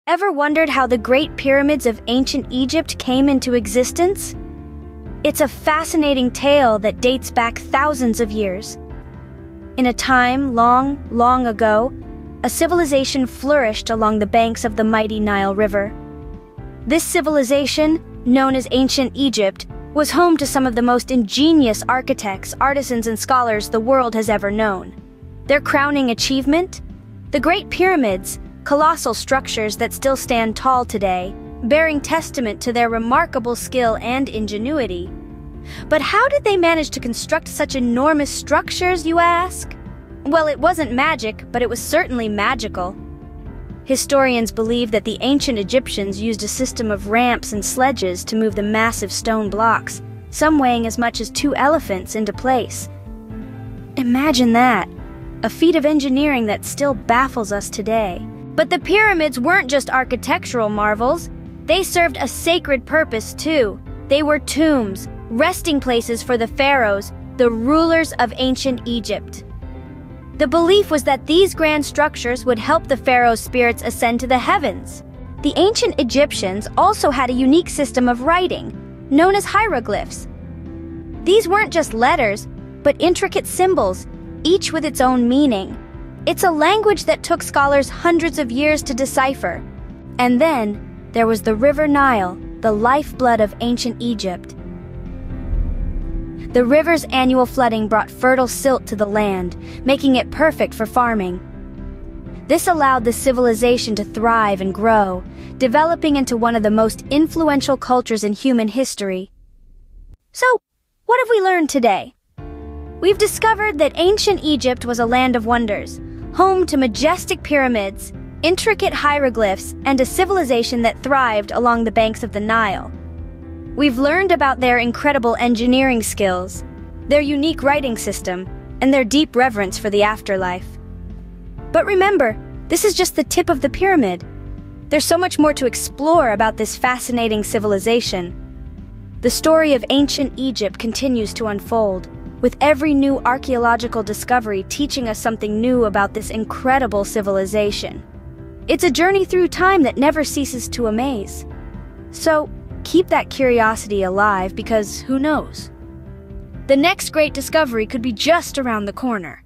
Ever wondered how the Great Pyramids of ancient Egypt came into existence? It's a fascinating tale that dates back thousands of years. In a time long, long ago, a civilization flourished along the banks of the mighty Nile River. This civilization, known as ancient Egypt, was home to some of the most ingenious architects, artisans, and scholars the world has ever known. Their crowning achievement? The Great Pyramids, colossal structures that still stand tall today, bearing testament to their remarkable skill and ingenuity. But how did they manage to construct such enormous structures, you ask? Well, it wasn't magic, but it was certainly magical. Historians believe that the ancient Egyptians used a system of ramps and sledges to move the massive stone blocks, some weighing as much as 2 elephants, into place. Imagine that, a feat of engineering that still baffles us today. But the pyramids weren't just architectural marvels. They served a sacred purpose too. They were tombs, resting places for the pharaohs, the rulers of ancient Egypt. The belief was that these grand structures would help the pharaoh's spirits ascend to the heavens. The ancient Egyptians also had a unique system of writing, known as hieroglyphs. These weren't just letters, but intricate symbols, each with its own meaning. It's a language that took scholars hundreds of years to decipher. And then, there was the River Nile, the lifeblood of ancient Egypt. The river's annual flooding brought fertile silt to the land, making it perfect for farming. This allowed the civilization to thrive and grow, developing into one of the most influential cultures in human history. So, what have we learned today? We've discovered that ancient Egypt was a land of wonders, home to majestic pyramids, intricate hieroglyphs, and a civilization that thrived along the banks of the Nile. We've learned about their incredible engineering skills, their unique writing system, and their deep reverence for the afterlife. But remember, this is just the tip of the pyramid. There's so much more to explore about this fascinating civilization. The story of ancient Egypt continues to unfold, with every new archaeological discovery teaching us something new about this incredible civilization. It's a journey through time that never ceases to amaze. So, keep that curiosity alive because who knows? The next great discovery could be just around the corner.